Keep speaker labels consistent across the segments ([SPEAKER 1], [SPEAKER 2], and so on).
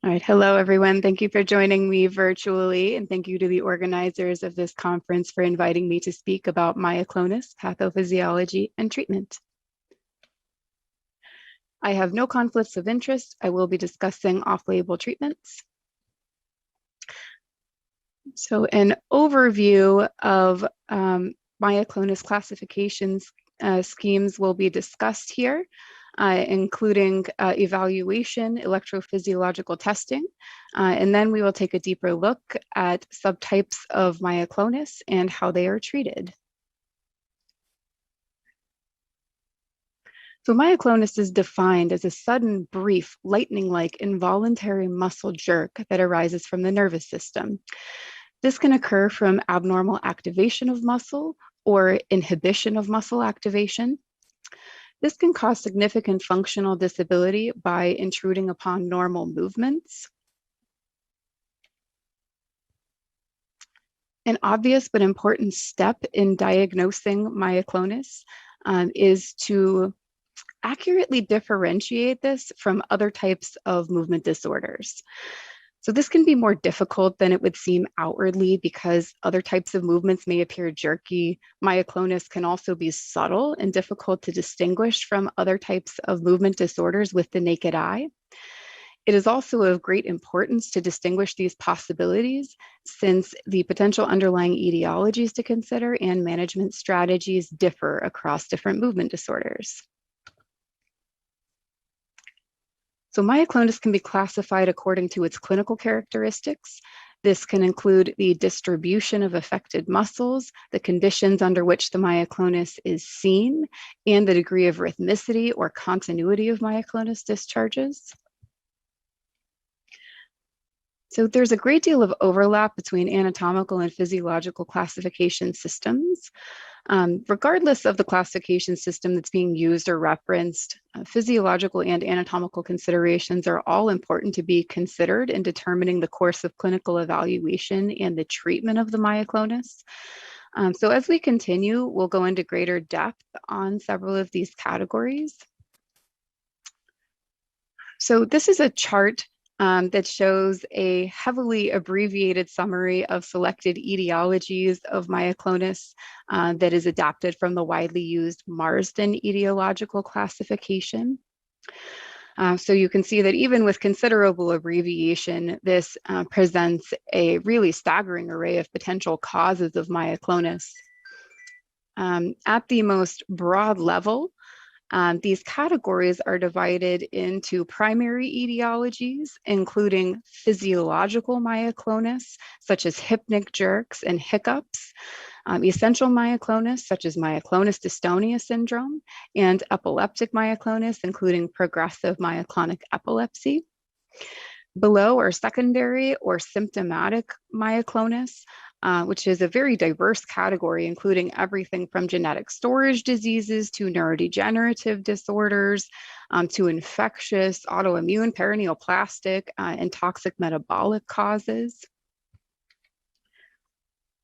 [SPEAKER 1] All right, hello everyone. Thank you for joining me virtually, and thank you to the organizers of this conference for inviting me to speak about myoclonus, pathophysiology, and treatment. I have no conflicts of interest. I will be discussing off-label treatments. So an overview of myoclonus classifications schemes will be discussed here. Including evaluation, electrophysiological testing, and then we will take a deeper look at subtypes of myoclonus and how they are treated. So myoclonus is defined as a sudden, brief, lightning-like involuntary muscle jerk that arises from the nervous system. This can occur from abnormal activation of muscle or inhibition of muscle activation. This can cause significant functional disability by intruding upon normal movements. An obvious but important step in diagnosing myoclonus is to accurately differentiate this from other types of movement disorders. So this can be more difficult than it would seem outwardly because other types of movements may appear jerky. Myoclonus can also be subtle and difficult to distinguish from other types of movement disorders with the naked eye. It is also of great importance to distinguish these possibilities since the potential underlying etiologies to consider and management strategies differ across different movement disorders. So myoclonus can be classified according to its clinical characteristics. This can include the distribution of affected muscles, the conditions under which the myoclonus is seen, and the degree of rhythmicity or continuity of myoclonus discharges. So there's a great deal of overlap between anatomical and physiological classification systems. Regardless of the classification system that's being used or referenced, physiological and anatomical considerations are all important to be considered in determining the course of clinical evaluation and the treatment of the myoclonus. So as we continue, we'll go into greater depth on several of these categories. So this is a chart that shows a heavily abbreviated summary of selected etiologies of myoclonus that is adapted from the widely used Marsden etiological classification. So you can see that even with considerable abbreviation, this presents a really staggering array of potential causes of myoclonus. At the most broad level, these categories are divided into primary etiologies, including physiological myoclonus, such as hypnic jerks and hiccups, essential myoclonus, such as myoclonus dystonia syndrome, and epileptic myoclonus, including progressive myoclonic epilepsy. Below are secondary or symptomatic myoclonus, which is a very diverse category, including everything from genetic storage diseases to neurodegenerative disorders, to infectious, autoimmune, paraneoplastic, and toxic metabolic causes.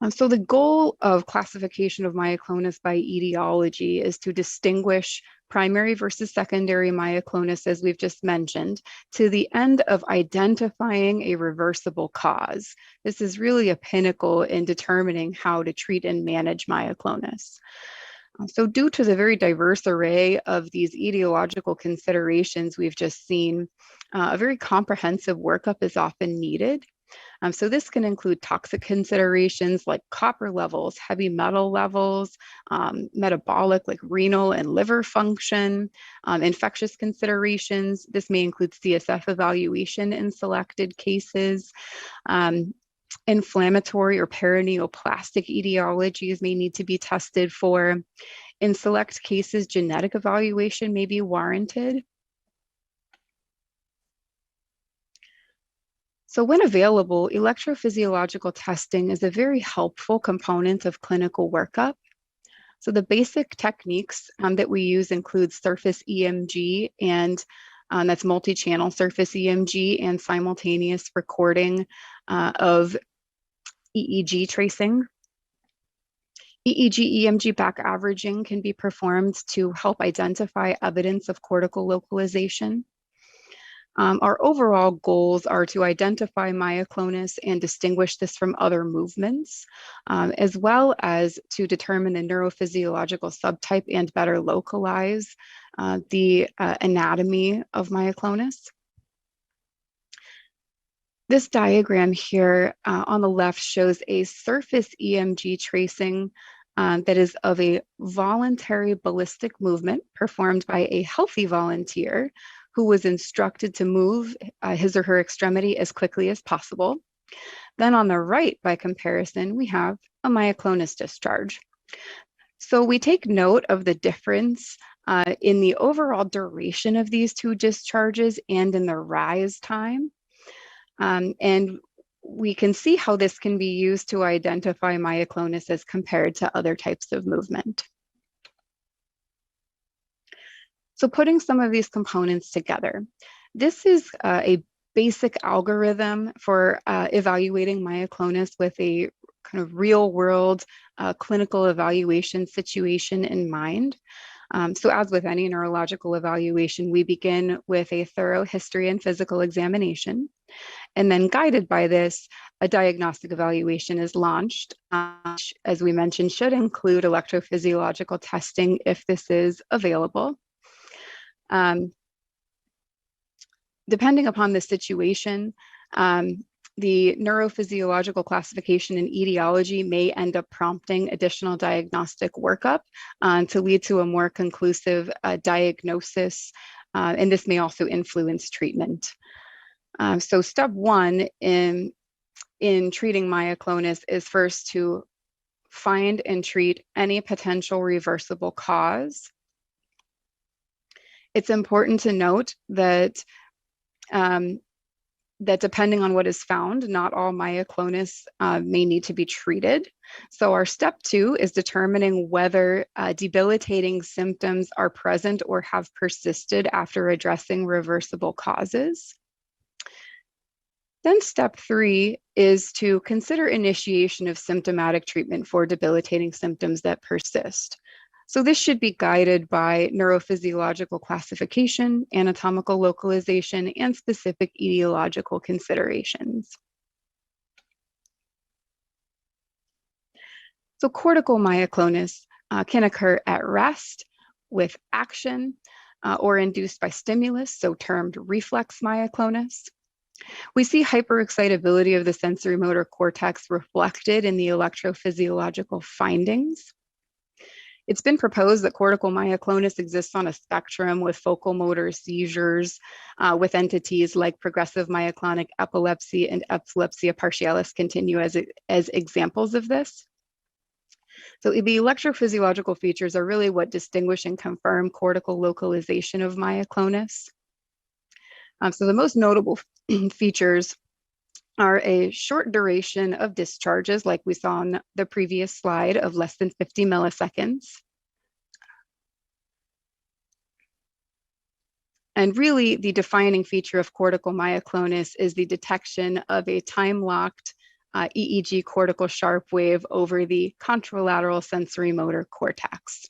[SPEAKER 1] So the goal of classification of myoclonus by etiology is to distinguish primary versus secondary myoclonus, as we've just mentioned, to the end of identifying a reversible cause. This is really a pinnacle in determining how to treat and manage myoclonus. So due to the very diverse array of these etiological considerations we've just seen, a very comprehensive workup is often needed. So this can include toxic considerations like copper levels, heavy metal levels, metabolic like renal and liver function, infectious considerations. This may include CSF evaluation in selected cases. Inflammatory or paraneoplastic etiologies may need to be tested for. In select cases, genetic evaluation may be warranted. So when available, electrophysiological testing is a very helpful component of clinical workup. So the basic techniques that we use include surface EMG, and that's multi-channel surface EMG and simultaneous recording of EEG tracing. EEG EMG back averaging can be performed to help identify evidence of cortical localization. Our overall goals are to identify myoclonus and distinguish this from other movements, as well as to determine the neurophysiological subtype and better localize the anatomy of myoclonus. This diagram here on the left shows a surface EMG tracing that is of a voluntary ballistic movement performed by a healthy volunteer who was instructed to move his or her extremity as quickly as possible. Then on the right, by comparison, we have a myoclonus discharge. So we take note of the difference in the overall duration of these two discharges and in the rise time. And we can see how this can be used to identify myoclonus as compared to other types of movement. So putting some of these components together, this is a basic algorithm for evaluating myoclonus with a kind of real world clinical evaluation situation in mind. So as with any neurological evaluation, we begin with a thorough history and physical examination. And then guided by this, a diagnostic evaluation is launched, which, as we mentioned, should include electrophysiological testing if this is available. Depending upon the situation, the neurophysiological classification and etiology may end up prompting additional diagnostic workup to lead to a more conclusive diagnosis, and this may also influence treatment. So step one in treating myoclonus is first to find and treat any potential reversible cause. It's important to note that that depending on what is found, not all myoclonus may need to be treated. So our step two is determining whether debilitating symptoms are present or have persisted after addressing reversible causes. Then step three is to consider initiation of symptomatic treatment for debilitating symptoms that persist. So this should be guided by neurophysiological classification, anatomical localization, and specific etiological considerations. So cortical myoclonus can occur at rest, with action, or induced by stimulus, so termed reflex myoclonus. We see hyperexcitability of the sensory motor cortex reflected in the electrophysiological findings. It's been proposed that cortical myoclonus exists on a spectrum with focal motor seizures with entities like progressive myoclonic epilepsy and epilepsia partialis continue as examples of this. So the electrophysiological features are really what distinguish and confirm cortical localization of myoclonus. So the most notable features are a short duration of discharges, like we saw on the previous slide, of less than 50 milliseconds. And really, the defining feature of cortical myoclonus is the detection of a time-locked EEG cortical sharp wave over the contralateral sensory motor cortex.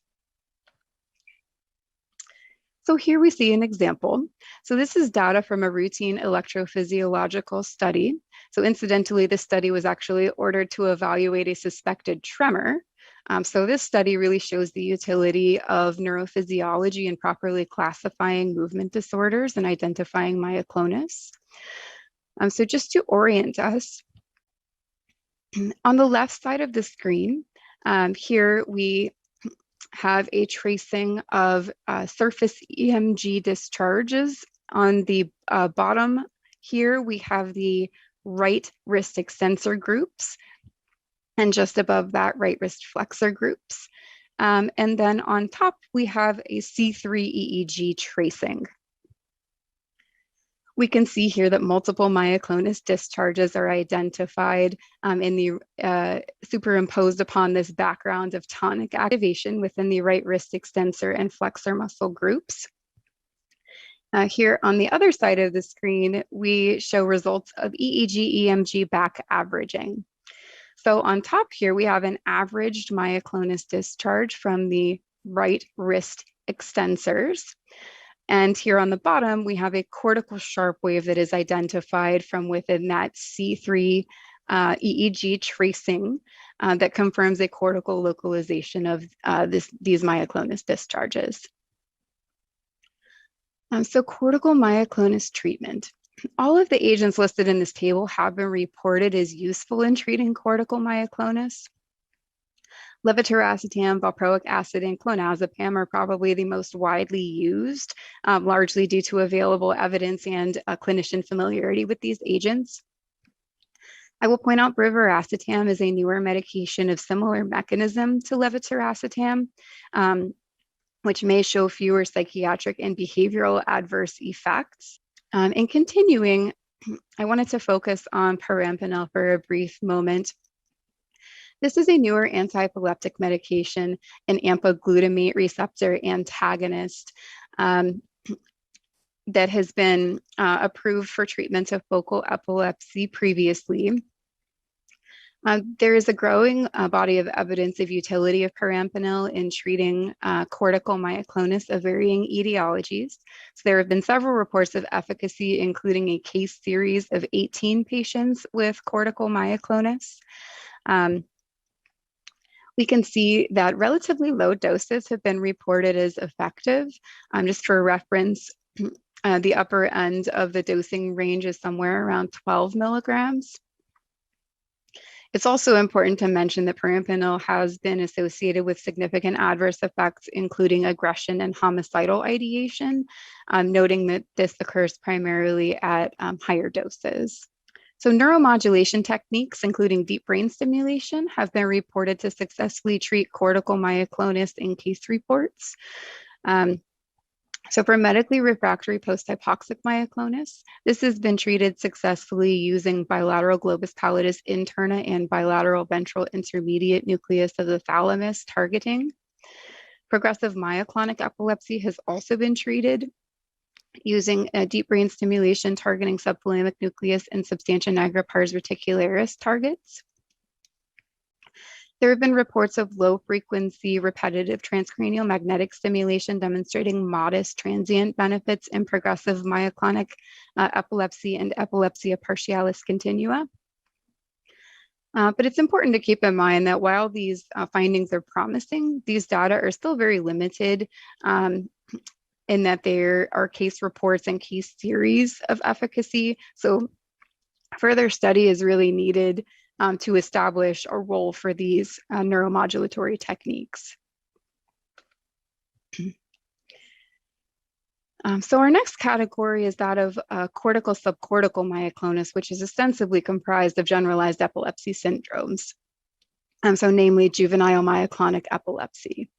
[SPEAKER 1] So here we see an example. So this is data from a routine electrophysiological study. So incidentally, this study was actually ordered to evaluate a suspected tremor. So this study really shows the utility of neurophysiology in properly classifying movement disorders and identifying myoclonus. So just to orient us, on the left side of the screen, here we have a tracing of surface EMG discharges. On the bottom here, we have the right wrist extensor groups, and just above that, right wrist flexor groups. And then on top, we have a C3 EEG tracing. We can see here that multiple myoclonus discharges are identified in the superimposed upon this background of tonic activation within the right wrist extensor and flexor muscle groups. Here on the other side of the screen, we show results of EEG EMG back averaging. So on top here, we have an averaged myoclonus discharge from the right wrist extensors. And here on the bottom, we have a cortical sharp wave that is identified from within that C3 EEG tracing that confirms a cortical localization of these myoclonus discharges. So cortical myoclonus treatment. All of the agents listed in this table have been reported as useful in treating cortical myoclonus. Levetiracetam, valproic acid, and clonazepam are probably the most widely used, largely due to available evidence and clinician familiarity with these agents. I will point out brivaracetam is a newer medication of similar mechanism to levetiracetam, which may show fewer psychiatric and behavioral adverse effects. And continuing, I wanted to focus on perampanel for a brief moment. This is a newer anti-epileptic medication, an AMPA glutamate receptor antagonist that has been approved for treatment of focal epilepsy previously. There is a growing body of evidence of utility of perampanel in treating cortical myoclonus of varying etiologies. So there have been several reports of efficacy, including a case series of 18 patients with cortical myoclonus. We can see that relatively low doses have been reported as effective. Just for reference, the upper end of the dosing range is somewhere around 12 milligrams. It's also important to mention that perampanel has been associated with significant adverse effects, including aggression and homicidal ideation, noting that this occurs primarily at higher doses. So neuromodulation techniques, including deep brain stimulation, have been reported to successfully treat cortical myoclonus in case reports. So for medically refractory post-hypoxic myoclonus, this has been treated successfully using bilateral globus pallidus interna and bilateral ventral intermediate nucleus of the thalamus targeting. Progressive myoclonic epilepsy has also been treated using a deep brain stimulation targeting subthalamic nucleus and substantia nigra pars reticularis targets. There have been reports of low frequency repetitive transcranial magnetic stimulation demonstrating modest transient benefits in progressive myoclonic epilepsy and epilepsia partialis continua. But it's important to keep in mind that while these findings are promising, these data are still very limited in that there are case reports and case series of efficacy. So further study is really needed to establish a role for these neuromodulatory techniques. So our next category is that of cortical subcortical myoclonus, which is ostensibly comprised of generalized epilepsy syndromes. So namely juvenile myoclonic epilepsy.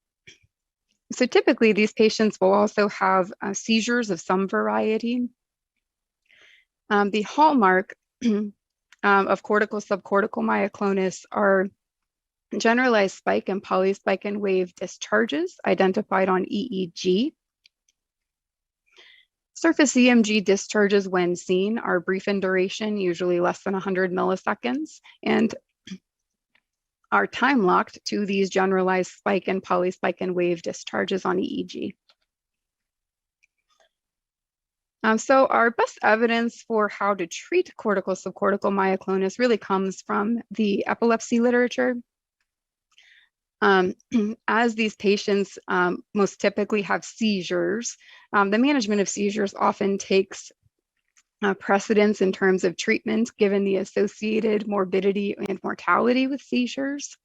[SPEAKER 1] So typically these patients will also have seizures of some variety. The hallmark of cortical subcortical myoclonus are generalized spike and polyspike and wave discharges identified on EEG. Surface EMG discharges when seen are brief in duration, usually less than 100 milliseconds, and are time locked to these generalized spike and polyspike and wave discharges on EEG. So our best evidence for how to treat cortical subcortical myoclonus really comes from the epilepsy literature. As these patients most typically have seizures, the management of seizures often takes precedence in terms of treatment, given the associated morbidity and mortality with seizures.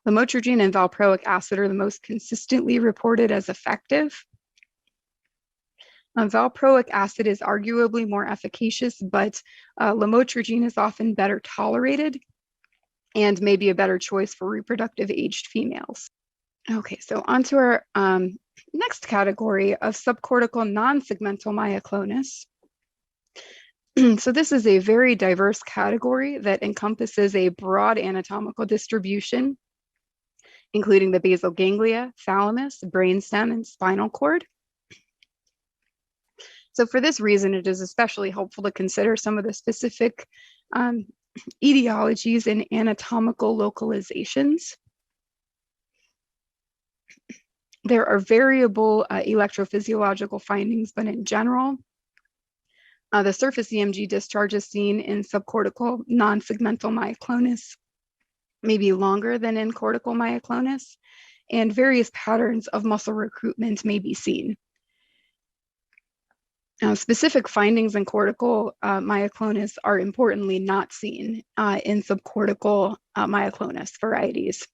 [SPEAKER 1] Lamotrigine and valproic acid are the most consistently reported as effective. Valproic acid is arguably more efficacious, but lamotrigine is often better tolerated and may be a better choice for reproductive aged females. Okay, so on to our next category of subcortical non-segmental myoclonus. So this is a very diverse category that encompasses a broad anatomical distribution, including the basal ganglia, thalamus, brainstem, and spinal cord. So for this reason, it is especially helpful to consider some of the specific etiologies and anatomical localizations. There are variable electrophysiological findings, but in general, the surface EMG discharges seen in subcortical non-segmental myoclonus may be longer than in cortical myoclonus, and various patterns of muscle recruitment may be seen. Specific findings in cortical myoclonus are importantly not seen in subcortical myoclonus varieties.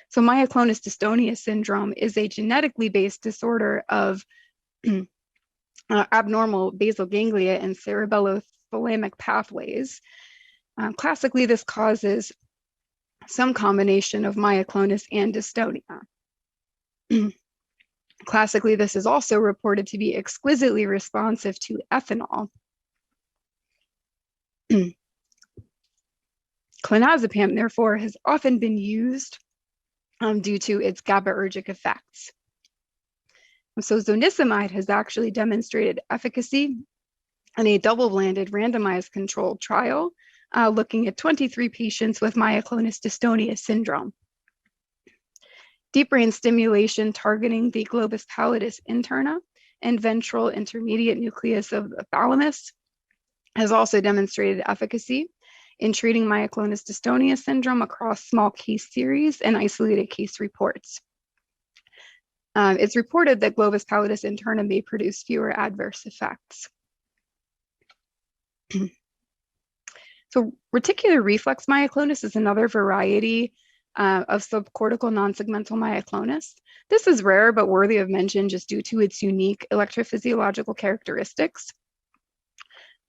[SPEAKER 1] So myoclonus dystonia syndrome is a genetically based disorder of abnormal basal ganglia and cerebellothalamic pathways. Classically, this causes some combination of myoclonus and dystonia. Classically, this is also reported to be exquisitely responsive to ethanol. Clonazepam, therefore, has often been used due to its GABAergic effects. So zonisamide has actually demonstrated efficacy in a double-blinded randomized controlled trial looking at 23 patients with myoclonus dystonia syndrome. Deep brain stimulation targeting the globus pallidus interna and ventral intermediate nucleus of the thalamus has also demonstrated efficacy in treating myoclonus dystonia syndrome across small case series and isolated case reports. It's reported that globus pallidus interna may produce fewer adverse effects. So reticular reflex myoclonus is another variety of subcortical non-segmental myoclonus. This is rare but worthy of mention just due to its unique electrophysiological characteristics.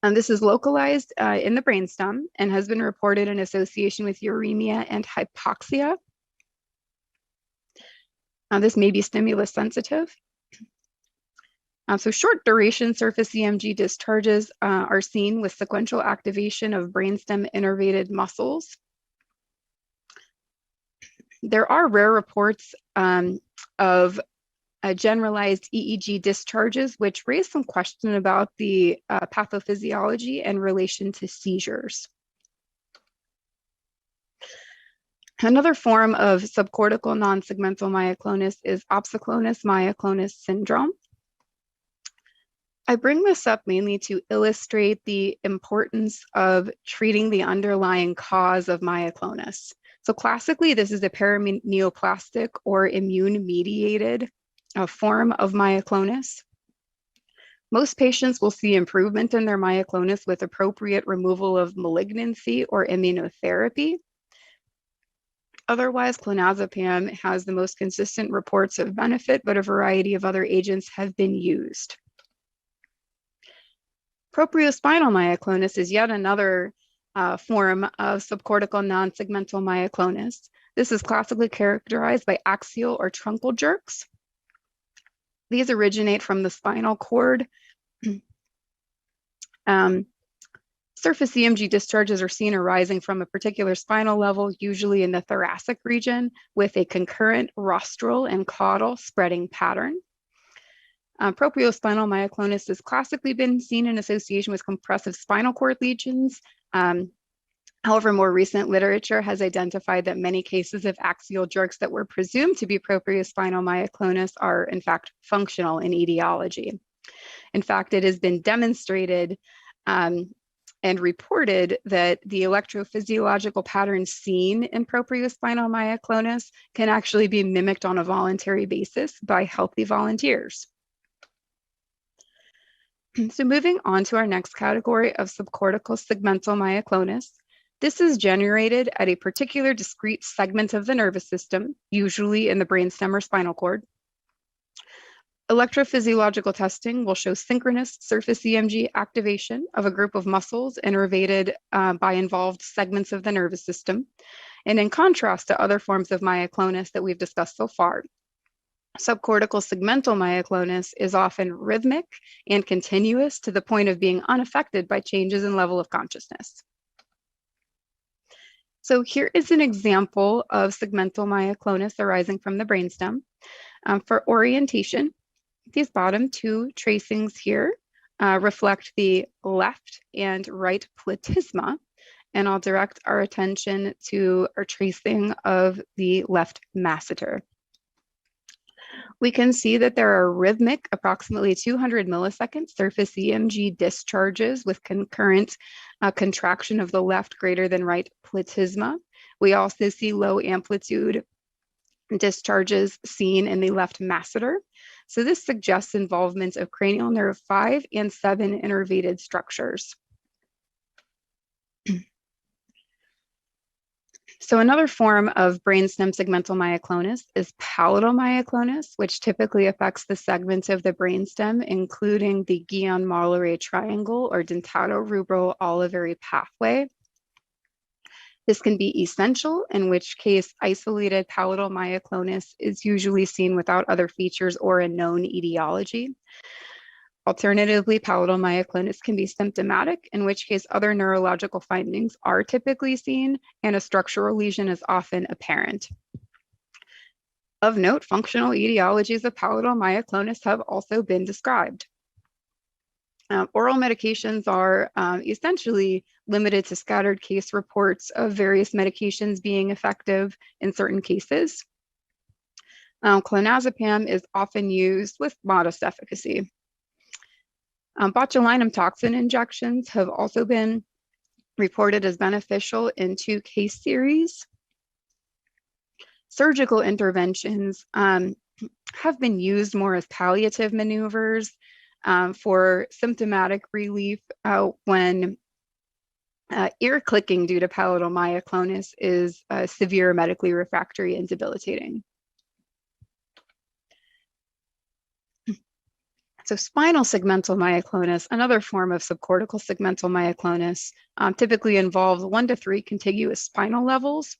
[SPEAKER 1] This is localized in the brainstem and has been reported in association with uremia and hypoxia. This may be stimulus sensitive. So short duration surface EMG discharges are seen with sequential activation of brainstem innervated muscles. There are rare reports of generalized EEG discharges, which raise some question about the pathophysiology and relation to seizures. Another form of subcortical non-segmental myoclonus is opsoclonus myoclonus syndrome. I bring this up mainly to illustrate the importance of treating the underlying cause of myoclonus. So classically, this is a paraneoplastic or immune-mediated form of myoclonus. Most patients will see improvement in their myoclonus with appropriate removal of malignancy or immunotherapy. Otherwise, clonazepam has the most consistent reports of benefit, but a variety of other agents have been used. Propriospinal myoclonus is yet another form of subcortical non-segmental myoclonus. This is classically characterized by axial or truncal jerks. These originate from the spinal cord. Surface EMG discharges are seen arising from a particular spinal level, usually in the thoracic region, with a concurrent rostral and caudal spreading pattern. Propriospinal myoclonus has classically been seen in association with compressive spinal cord lesions. However, more recent literature has identified that many cases of axial jerks that were presumed to be propriospinal myoclonus are in fact functional in etiology. In fact, it has been demonstrated and reported that the electrophysiological patterns seen in propriospinal myoclonus can actually be mimicked on a voluntary basis by healthy volunteers. So moving on to our next category of subcortical segmental myoclonus. This is generated at a particular discrete segment of the nervous system, usually in the brainstem or spinal cord. Electrophysiological testing will show synchronous surface EMG activation of a group of muscles innervated by involved segments of the nervous system. And in contrast to other forms of myoclonus that we've discussed so far, subcortical segmental myoclonus is often rhythmic and continuous to the point of being unaffected by changes in level of consciousness. So here is an example of segmental myoclonus arising from the brainstem. For orientation, these bottom two tracings here reflect the left and right platysma, and I'll direct our attention to our tracing of the left masseter. We can see that there are rhythmic, approximately 200 millisecond surface EMG discharges with concurrent contraction of the left greater than right platysma. We also see low amplitude discharges seen in the left masseter. So this suggests involvement of cranial nerve 5 and 7 innervated structures. So another form of brainstem segmental myoclonus is palatal myoclonus, which typically affects the segments of the brainstem, including the Guillain-Barré triangle or dentatorubral-olivary pathway. This can be essential, in which case isolated palatal myoclonus is usually seen without other features or a known etiology. Alternatively, palatal myoclonus can be symptomatic, in which case other neurological findings are typically seen and a structural lesion is often apparent. Of note, functional etiologies of palatal myoclonus have also been described. Oral medications are essentially limited to scattered case reports of various medications being effective in certain cases. Clonazepam is often used with modest efficacy. Botulinum toxin injections have also been reported as beneficial in 2 case series. Surgical interventions have been used more as palliative maneuvers for symptomatic relief when ear clicking due to palatal myoclonus is severe, medically refractory, and debilitating. So spinal segmental myoclonus, another form of subcortical segmental myoclonus, typically involves 1 to 3 contiguous spinal levels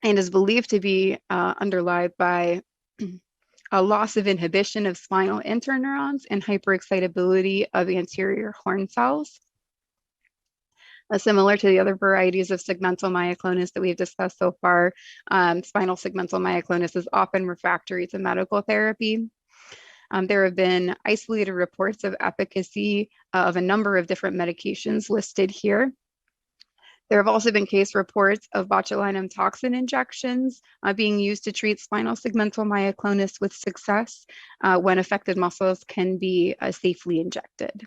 [SPEAKER 1] and is believed to be underlied by a loss of inhibition of spinal interneurons and hyperexcitability of anterior horn cells. Similar to the other varieties of segmental myoclonus that we've discussed so far, spinal segmental myoclonus is often refractory to medical therapy. There have been isolated reports of efficacy of a number of different medications listed here. There have also been case reports of botulinum toxin injections being used to treat spinal segmental myoclonus with success when affected muscles can be safely injected.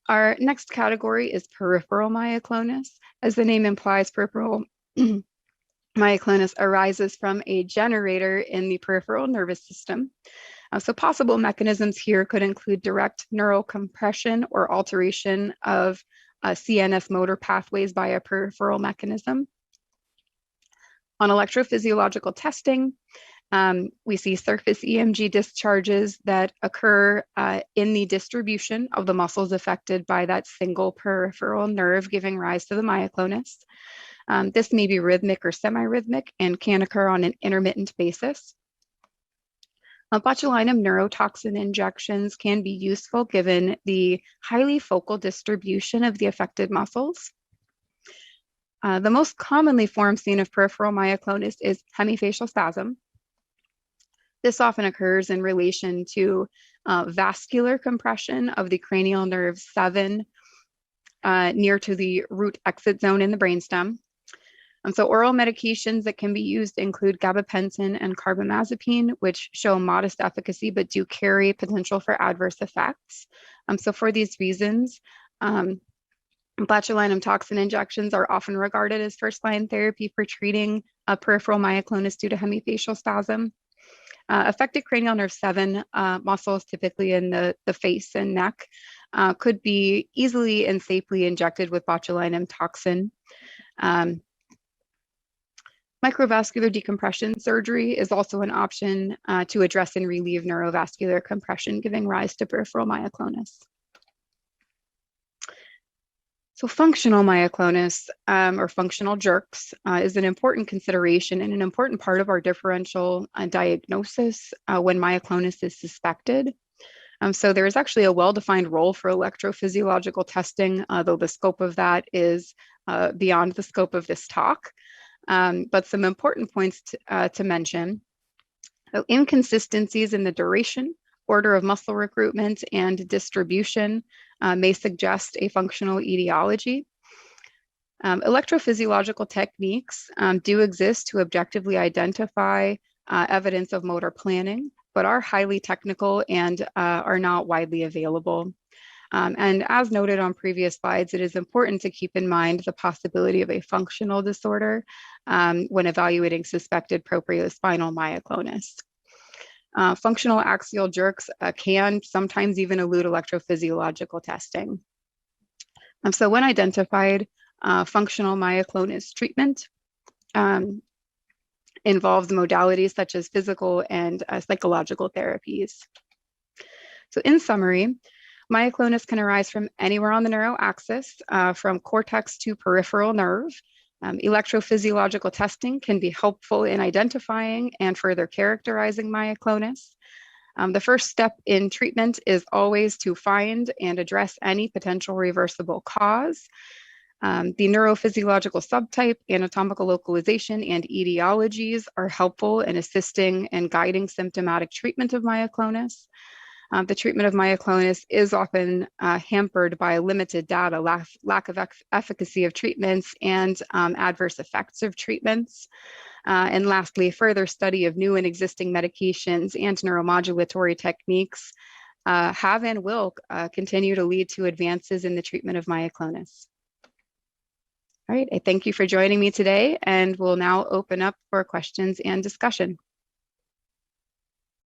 [SPEAKER 1] Our next category is peripheral myoclonus. As the name implies, peripheral myoclonus arises from a generator in the peripheral nervous system. So possible mechanisms here could include direct neural compression or alteration of CNS motor pathways by a peripheral mechanism. On electrophysiological testing, we see surface EMG discharges that occur in the distribution of the muscles affected by that single peripheral nerve, giving rise to the myoclonus. This may be rhythmic or semi-rhythmic and can occur on an intermittent basis. Botulinum neurotoxin injections can be useful given the highly focal distribution of the affected muscles. The most commonly formed seen of peripheral myoclonus is hemifacial spasm. This often occurs in relation to vascular compression of the cranial nerve 7 near to the root exit zone in the brainstem. So oral medications that can be used include gabapentin and carbamazepine, which show modest efficacy but do carry potential for adverse effects. So for these reasons, botulinum toxin injections are often regarded as first-line therapy for treating peripheral myoclonus due to hemifacial spasm. Affected cranial nerve 7 muscles, typically in the face and neck, could be easily and safely injected with botulinum toxin. Microvascular decompression surgery is also an option to address and relieve neurovascular compression, giving rise to peripheral myoclonus. So functional myoclonus or functional jerks is an important consideration and an important part of our differential diagnosis when myoclonus is suspected. So there is actually a well-defined role for electrophysiological testing, though the scope of that is beyond the scope of this talk. But some important points to mention. So inconsistencies in the duration order of muscle recruitment and distribution may suggest a functional etiology. Electrophysiological techniques do exist to objectively identify evidence of motor planning, but are highly technical and are not widely available. And as noted on previous slides, it is important to keep in mind the possibility of a functional disorder when evaluating suspected propriospinal myoclonus. Functional axial jerks can sometimes even elude electrophysiological testing. So when identified, functional myoclonus treatment involves modalities such as physical and psychological therapies. So in summary, myoclonus can arise from anywhere on the neuroaxis, from cortex to peripheral nerve. Electrophysiological testing can be helpful in identifying and further characterizing myoclonus. The first step in treatment is always to find and address any potential reversible cause. The neurophysiological subtype, anatomical localization, and etiologies are helpful in assisting and guiding symptomatic treatment of myoclonus. The treatment of myoclonus is often hampered by limited data, lack of efficacy of treatments, and adverse effects of treatments. And lastly, further study of new and existing medications and neuromodulatory techniques have and will continue to lead to advances in the treatment of myoclonus. All right, I thank you for joining me today, and we'll now open up for questions and discussion.